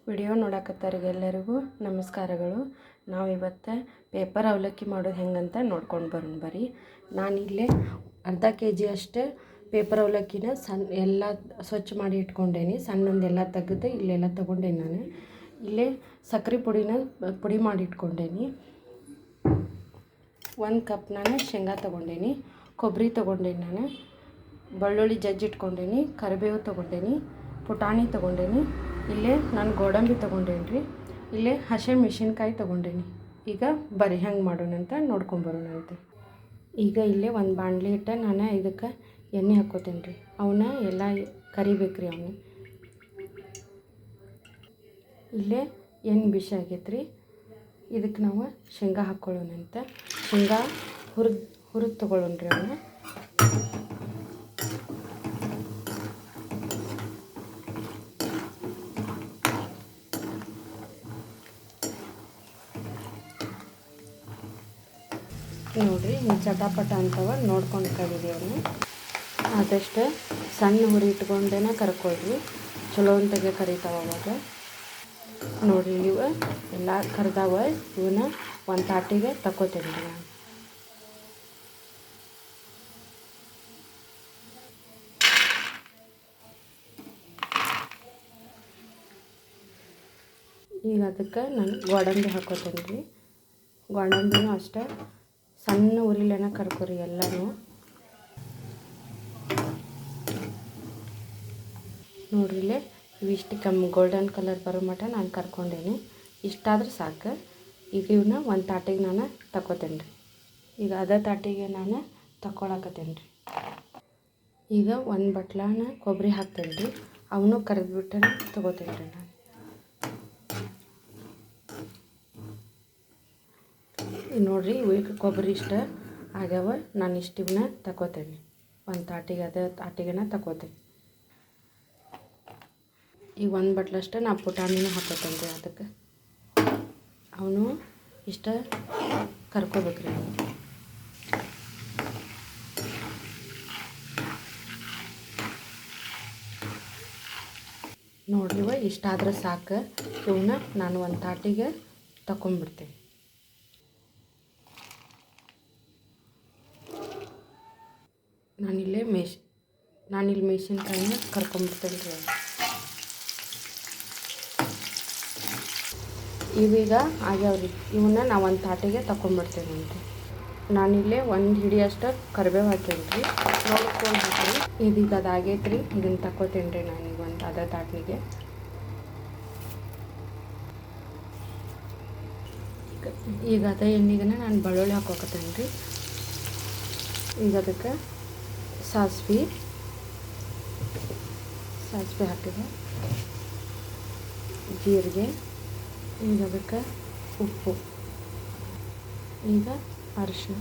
Video ನೋಡಕತ್ತರಿಗೆ ಎಲ್ಲರಿಗೂ ನಮಸ್ಕಾರಗಳು. ನಾವು ಇವತ್ತು ಪೇಪರ್ ಅವಲಕ್ಕಿ ಮಾಡೋದು ಹೆಂಗಂತ ನೋಡ್ಕೊಂಡು ಬರೋಣ ಬರ್ರಿ. ನಾನಿಲ್ಲೇ ಅರ್ಧ kg ಅಷ್ಟು ಪೇಪರ್ ಅವಲಕ್ಕಿನ ಎಲ್ಲ ಸ್ವಚ್ಛ ಮಾಡಿ ಇಟ್ಕೊಂಡೇನಿ. ಸಣ್ಣಂದೆಲ್ಲ ತೆಗೆದು ಇಲ್ಲೆಲ್ಲ ತೊಗೊಂಡೇನಿ. ನಾನು ಇಲ್ಲೇ ಸಕ್ಕರೆ ಪುಡಿ ಮಾಡಿ ಇಟ್ಕೊಂಡೇನಿ. 1 ಕಪ್ ನಾನು ಶೇಂಗಾ ತೊಗೊಂಡೇನಿ, ಕೊಬ್ಬರಿ ತೊಗೊಂಡೇನಿ, ನಾನು ಬೆಳ್ಳುಳ್ಳಿ ಇಟ್ಕೊಂಡೇನಿ, ಕರಿಬೇವು ತೊಗೊಂಡೇನಿ, ಪುಟಾಣಿ ತೊಗೊಂಡೇನಿ. ಇಲ್ಲೇ ನಾನು ಗೋಡಂಬಿ ತೊಗೊಂಡೇನಿ ರೀ. ಇಲ್ಲೇ ಹಸಿ ಮೆಣಸಿನ್ಕಾಯಿ ತೊಗೊಂಡೇನಿ. ಈಗ ಬರೀ ಹೆಂಗೆ ಮಾಡೋಣ ಅಂತ ನೋಡ್ಕೊಂಬರೋಣಂತೆ. ಈಗ ಇಲ್ಲೇ ಒಂದು ಬಾಣಲಿ ಇಟ್ಟು ನಾನು ಇದಕ್ಕೆ ಎಣ್ಣೆ ಹಾಕ್ಕೋತೇನೆ ರೀ. ಅವನ್ನ ಎಲ್ಲ ಕರಿಬೇಕು ರೀ. ಅವನ್ನ ಇಲ್ಲೇ ಎಣ್ಣೆ ಬಿಸಿ ಆಗೈತೆ ರೀ. ಇದಕ್ಕೆ ನಾವು ಶೇಂಗಾ ಹಾಕ್ಕೊಳ್ಳೋಣಂತ. ಶೇಂಗಾ ಹುರಿದು ತೊಗೊಳ್ಳೋಣ ರೀ. ಅವನ್ನ ನೋಡಿರಿ, ಹಿಂಗೆ ಚಟಾಪಟ ಅಂತವ ನೋಡ್ಕೊಂಡು ಕರೀರಿ. ಅವನ್ನ ಆದಷ್ಟು ಸಣ್ಣ ಹುರಿ ಇಟ್ಕೊಂಡೇನೆ ಕರ್ಕೊಳ್ರಿ, ಚಲೋ ಅಂತಾಗೆ ಕರಿತಾವ. ಅವಾಗ ನೋಡಿರಿ, ಇವು ಎಲ್ಲ ಕರೆದಾವ. ಇವನ್ನ ಒಂದು ತಾಟಿಗೆ ತಗೋತೇನೆ ರೀ ನಾನು. ಈಗ ಅದಕ್ಕೆ ನಾನು ಗೋಡಂಬಿ ಹಾಕೋತೇನೆ ರೀ. ಗೋಡಂಬಿನೂ ಅಷ್ಟೇ ಸಣ್ಣ ಉರಿಲೇನ ಕರ್ಕೊರಿ ಎಲ್ಲನೂ. ನೋಡ್ರಿ, ಇಲ್ಲೇ ಇವಿಷ್ಟು ಗೋಲ್ಡನ್ ಕಲರ್ ಬರೋ ಮಟ್ಟ ನಾನು ಕರ್ಕೊಂಡೇನಿ. ಇಷ್ಟಾದ್ರೆ ಸಾಕು. ಈಗ ಇವನ್ನ ಒಂದು ತಾಟಿಗೆ ನಾನು ತಗೋತೇನೆ ರೀ. ಈಗ ಅದೇ ತಾಟಿಗೆ ನಾನು ತಗೊಳಕತ್ತೇನೆ ರೀ. ಈಗ ಒಂದು ಬಟ್ಲನ ಕೊಬ್ಬರಿ ಹಾಕ್ತೇನೆ ರೀ. ಅವನು ಕರೆದ್ಬಿಟ್ಟು ತಗೋತೇನೆ ರೀ ನಾನು. ನೋಡಿರಿ, ಇವಾಗ ಕೊಬ್ಬರಿ ಇಷ್ಟ ಆಗ್ಯಾವ. ನಾನು ಇವನ್ನ ತಗೋತೇನೆ ಒಂದು ತಾಟಿಗೆ. ಅದೇ ತಾಟಿಗೆನ ತಗೋತೇನೆ. ಈಗ ಒಂದು ಬಟ್ಲಷ್ಟು ನಾ ಪುಟಾಣಿನೂ ಹಾಕೋತೇನೆ ರೀ. ಅದಕ್ಕೆ ಅವನು ಇಷ್ಟ ಕರ್ಕೋಬೇಕ್ರಿ. ನೋಡ್ರಿವ, ಇಷ್ಟಾದ್ರೆ ಸಾಕು. ಇವನ್ನ ನಾನು ಒಂದು ತಾಟಿಗೆ ತಗೊಂಡ್ಬಿಡ್ತೇನೆ. ನಾನಿಲ್ಲಿ ಮೆಣಸಿನ್ಕಾಯಿನ ಕರ್ಕೊಂಡ್ಬಿಡ್ತೇನೆ ರೀ. ಇವೀಗ ಆಗ್ಯಾವ್ರಿ. ಇವನ್ನ ನಾವು ಒಂದು ತಾಟಿಗೆ ತಗೊಂಡ್ಬಿಡ್ತೇನೆ ಅಂತ. ನಾನಿಲ್ಲೇ ಒಂದು ಹಿಡಿಯಷ್ಟು ಕರಿಬೇವು ಹಾಕೇನಿ ರೀ. ನೋಡ್ಕೊಂಡು ಹಾಕ್ರಿ. ಇದೀಗ ಅದಾಗೈತೆ ರೀ. ಇದನ್ನು ತಗೋತೇನೆ ರೀ ನಾನೀಗ ಒಂದು ಅದೇ ತಾಟ್ನಿಗೆ. ಈಗ ಅದೇ ಎಣ್ಣೆಗೆ ನಾನು ಬೆಳ್ಳುಳ್ಳಿ ಹಾಕೋಕತ್ತೇನೆ ರೀ. ಈಗ ಅದಕ್ಕೆ ಸಾಸಿವೆ ಹಾಕಿದೆ, ಜೀರಿಗೆ, ಈಗ ಅದಕ್ಕೆ ಉಪ್ಪು, ಈಗ ಅರಿಶಿನ.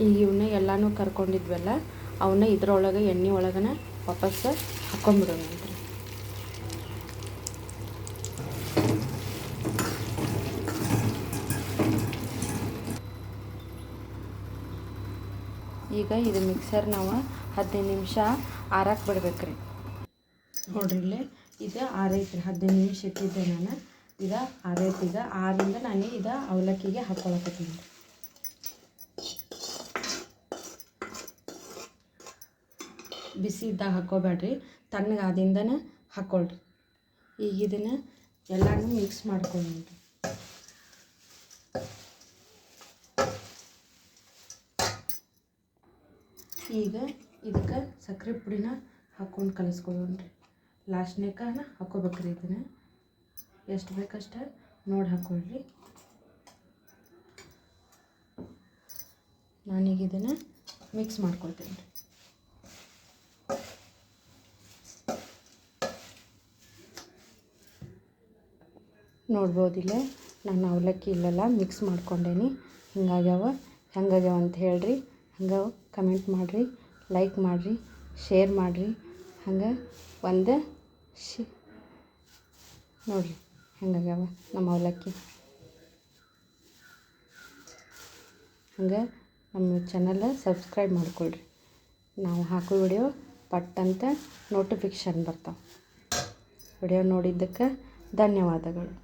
ಈಗ ಇವನ್ನ ಎಲ್ಲನೂ ಕರ್ಕೊಂಡಿದ್ವಲ್ಲ, ಅವನ್ನ ಇದ್ರೊಳಗೆ ಎಣ್ಣೆ ಒಳಗನ ವಾಪಸ್ ಹಾಕ್ಕೊಂಬಿಡೋಣ ಅಂತ. ಈಗ ಇದು ಮಿಕ್ಸರ್ ನಾವು 15 ನಿಮಿಷ ಆರಕ್ಕೆ ಬಿಡ್ಬೇಕ್ರಿ. ನೋಡ್ರಿ, ಇಲ್ಲೇ ಇದು ಆರೈತ್ರಿ. 15 ನಿಮಿಷ ಇಟ್ಟಿದ್ದೆ ನಾನು. ಇದು ಆರೈತಿ. ಈಗ ಆರಿಂದ ನಾನು ಇದು ಅವಲಕ್ಕಿಗೆ ಹಾಕ್ಕೊಳಕತ್ತೀನಿ. ಬಿಸಿ ಇದ್ದಾಗ ಹಾಕ್ಕೋಬೇಡ್ರಿ, ತಣ್ಣಗೆ ಆದಿಂದನೇ ಹಾಕ್ಕೊಳ್ರಿ. ಈಗ ಇದನ್ನು ಎಲ್ಲನೂ ಮಿಕ್ಸ್ ಮಾಡ್ಕೊಳ್ಳಿ. ಈಗ ಇದಕ್ಕೆ ಸಕ್ಕರೆ ಪುಡಿನ ಹಾಕ್ಕೊಂಡು ಕಲಿಸ್ಕೊಳ್ಳೋಣ್ರಿ. ಲಾಸ್ಟ್ನೇಕ ಹಾಕ್ಕೋಬೇಕ್ರಿ. ಇದನ್ನು ಎಷ್ಟು ಬೇಕಷ್ಟು ನೋಡಿ ಹಾಕ್ಕೊಳ್ರಿ. ನಾನೀಗ ಇದನ್ನು ಮಿಕ್ಸ್ ಮಾಡ್ಕೊಳ್ತೇನೆ ರೀ. ನೋಡ್ಬೋದಿಲ್ಲ, ನಾನು ಅವಲಕ್ಕಿ ಇಲ್ಲೆಲ್ಲ ಮಿಕ್ಸ್ ಮಾಡ್ಕೊಂಡೇನಿ. ಹೆಂಗಾಗ್ಯಾವ ಅಂತ ಹೇಳ್ರಿ. ಹಂಗೆ ಕಮೆಂಟ್ ಮಾಡಿರಿ, ಲೈಕ್ ಮಾಡಿರಿ, ಶೇರ್ ಮಾಡಿರಿ. ಹಂಗೆ ಒಂದು ನೋಡಿರಿ ಹೆಂಗಾಗ್ಯಾವ ನಮ್ಮ ಅವಲಕ್ಕಿ. ಹಂಗೆ ನಮ್ಮ ಚಾನಲ್ ಸಬ್ಸ್ಕ್ರೈಬ್ ಮಾಡ್ಕೊಳ್ರಿ. ನಾವು ಹಾಕೋ ವಿಡಿಯೋ ಪಟ್ಟಂತ ನೋಟಿಫಿಕೇಷನ್ ಬರ್ತಾವೆ. ವಿಡಿಯೋ ನೋಡಿದ್ದಕ್ಕೆ ಧನ್ಯವಾದಗಳು.